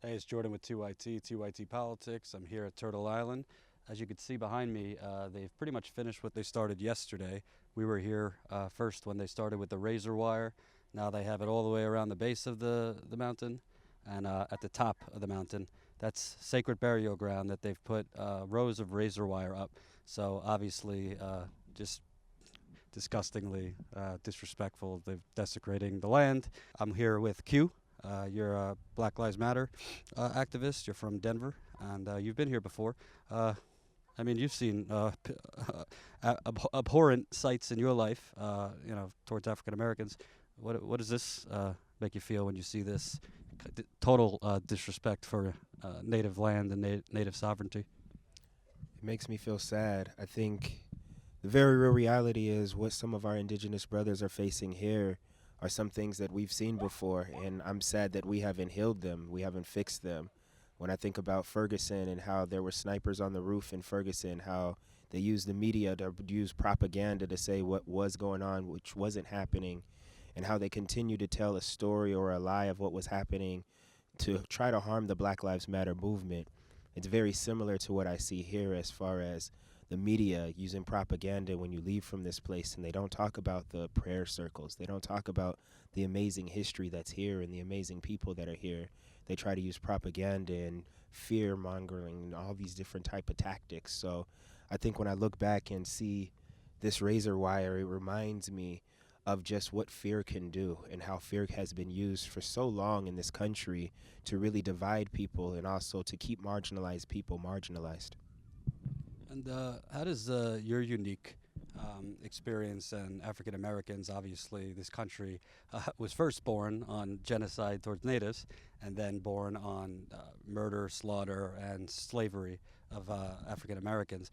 Hey, it's Jordan with 2YT Politics. I'm here at Turtle Island. As you can see behind me, they've pretty much finished what they started yesterday. We were here first when they started with the razor wire. Now they have it all the way around the base of the mountain and at the top of the mountain. That's sacred burial ground that they've put rows of razor wire up. So obviously, just disgustingly disrespectful. They're desecrating the land. I'm here with Q. You're a Black Lives Matter activist. You're from Denver, and you've been here before. Uh, I mean, you've seen abhorrent sights in your life, towards African Americans. What does this make you feel when you see this total disrespect for native land and native sovereignty? It makes me feel sad. I think the very real reality is what some of our indigenous brothers are facing here are some things that we've seen before, and I'm sad that we haven't healed them, we haven't fixed them. When I think about Ferguson and how there were snipers on the roof in Ferguson, how they used the media to use propaganda to say what was going on, which wasn't happening, and how they continue to tell a story or a lie of what was happening to try to harm the Black Lives Matter movement. It's very similar to what I see here as far as the media using propaganda when you leave from this place, and they don't talk about the prayer circles. They don't talk about the amazing history that's here and the amazing people that are here. They try to use propaganda and fear mongering and all these different type of tactics. So I think when I look back and see this razor wire, it reminds me of just what fear can do and how fear has been used for so long in this country to really divide people and also to keep marginalized people marginalized. And how does your unique experience and African Americans, obviously, this country was first born on genocide towards natives and then born on murder, slaughter, and slavery of African Americans.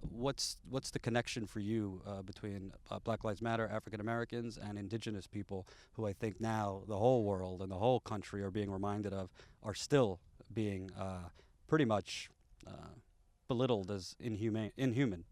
What's the connection for you between Black Lives Matter, African Americans, and indigenous people who I think now the whole world and the whole country are being reminded of are still being pretty much belittled as inhuman.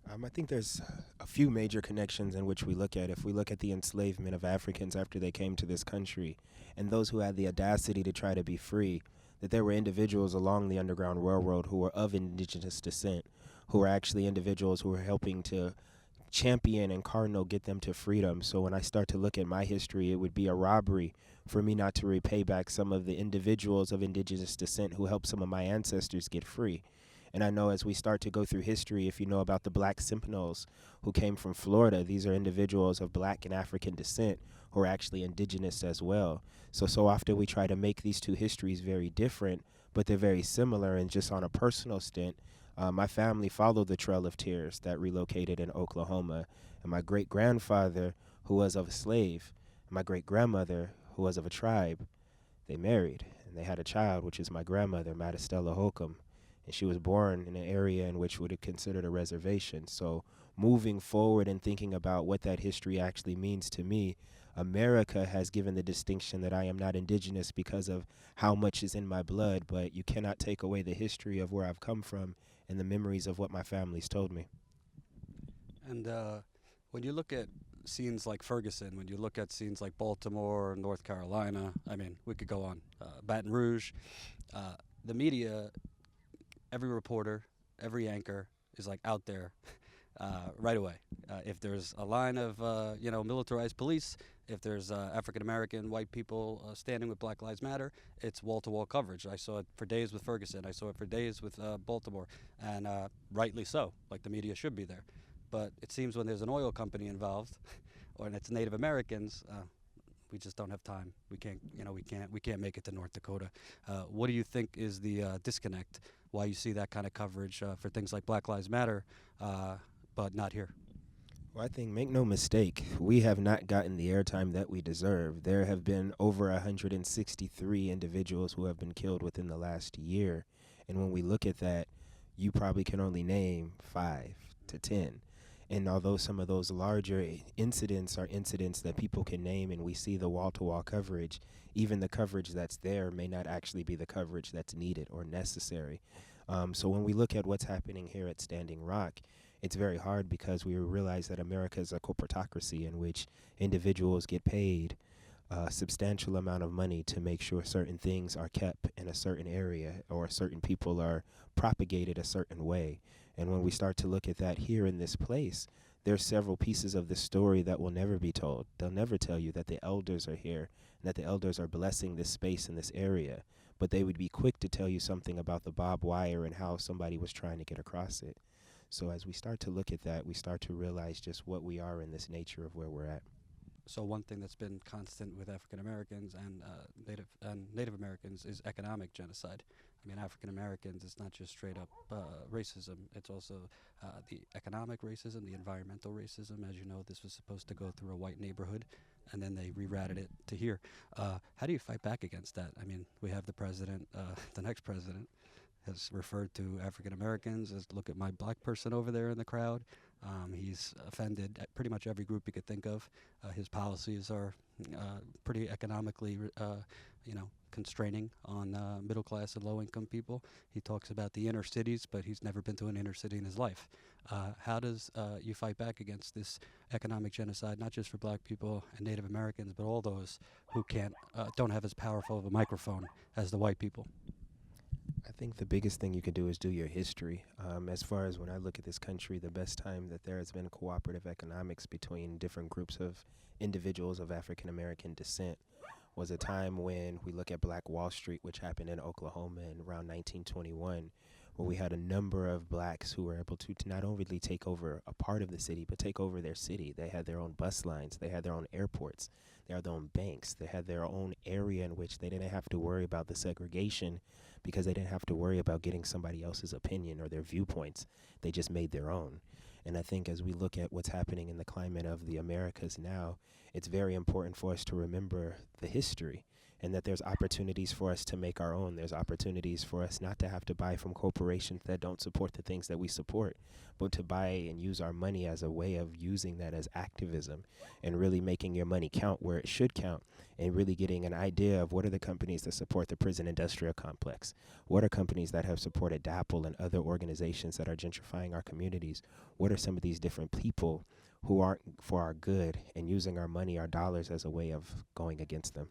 I think there's a few major connections in which we look at. If we look at the enslavement of Africans after they came to this country and those who had the audacity to try to be free, that there were individuals along the Underground Railroad who were of indigenous descent, who were actually individuals who were helping to champion and cardinal get them to freedom. So when I start to look at my history, it would be a robbery for me not to repay back some of the individuals of indigenous descent who helped some of my ancestors get free. And I know as we start to go through history, if you know about the Black Seminoles who came from Florida, these are individuals of Black and African descent who are actually indigenous as well. So often we try to make these two histories very different, but they're very similar. And just on a personal stint, my family followed the Trail of Tears that relocated in Oklahoma. And my great grandfather, who was of a slave, and my great grandmother, who was of a tribe, they married and they had a child, which is my grandmother, Matistella Holcomb, and she was born in an area in which would have considered a reservation. So moving forward and thinking about what that history actually means to me, America has given the distinction that I am not indigenous because of how much is in my blood, but you cannot take away the history of where I've come from and the memories of what my family's told me. And when you look at scenes like Ferguson, when you look at scenes like Baltimore, North Carolina, I mean, we could go on, Baton Rouge, the media, every reporter, every anchor is like out there right away. If there's a line of militarized police, if there's African American white people standing with Black Lives Matter, it's wall-to-wall coverage. I saw it for days with Ferguson. I saw it for days with Baltimore, and rightly so. Like the media should be there, but it seems when there's an oil company involved, or it's Native Americans. We just don't have time. We can't make it to North Dakota. What do you think is the disconnect? Why you see that kind of coverage for things like Black Lives Matter, but not here? Well, I think, make no mistake, we have not gotten the airtime that we deserve. There have been over 163 individuals who have been killed within the last year. And when we look at that, you probably can only name 5 to 10. And although some of those larger incidents are incidents that people can name and we see the wall-to-wall coverage, even the coverage that's there may not actually be the coverage that's needed or necessary. So when we look at what's happening here at Standing Rock, it's very hard because we realize that America is a corporocracy in which individuals get paid a substantial amount of money to make sure certain things are kept in a certain area or certain people are propagated a certain way. And when we start to look at that here in this place, there's several pieces of the story that will never be told. They'll never tell you that the elders are here and that the elders are blessing this space in this area, but they would be quick to tell you something about the barbed wire and how somebody was trying to get across it. So as we start to look at that, we start to realize just what we are in this nature of where we're at. So one thing that's been constant with African Americans and Native Americans is economic genocide. I mean, African Americans, it's not just straight up racism. It's also the economic racism, the environmental racism. As you know, this was supposed to go through a white neighborhood, and then they rerouted it to here. How do you fight back against that? I mean, we have the president, the next president, has referred to African Americans as look at my black person over there in the crowd. He's offended at pretty much every group you could think of. His policies are pretty economically, constraining on middle class and low income people. He talks about the inner cities, but he's never been to an inner city in his life. How does you fight back against this economic genocide, not just for black people and Native Americans, but all those who don't have as powerful of a microphone as the white people? I think the biggest thing you can do is do your history. As far as when I look at this country, the best time that there has been cooperative economics between different groups of individuals of African American descent was a time when we look at Black Wall Street, which happened in Oklahoma in around 1921, where we had a number of blacks who were able to not only take over a part of the city, but take over their city. They had their own bus lines, they had their own airports, they had their own banks, they had their own area in which they didn't have to worry about the segregation because they didn't have to worry about getting somebody else's opinion or their viewpoints. They just made their own. And I think as we look at what's happening in the climate of the Americas now, it's very important for us to remember the history and that there's opportunities for us to make our own. There's opportunities for us not to have to buy from corporations that don't support the things that we support, but to buy and use our money as a way of using that as activism and really making your money count where it should count and really getting an idea of what are the companies that support the prison industrial complex? What are companies that have supported DAPL and other organizations that are gentrifying our communities? What are some of these different people who aren't for our good and using our money, our dollars as a way of going against them?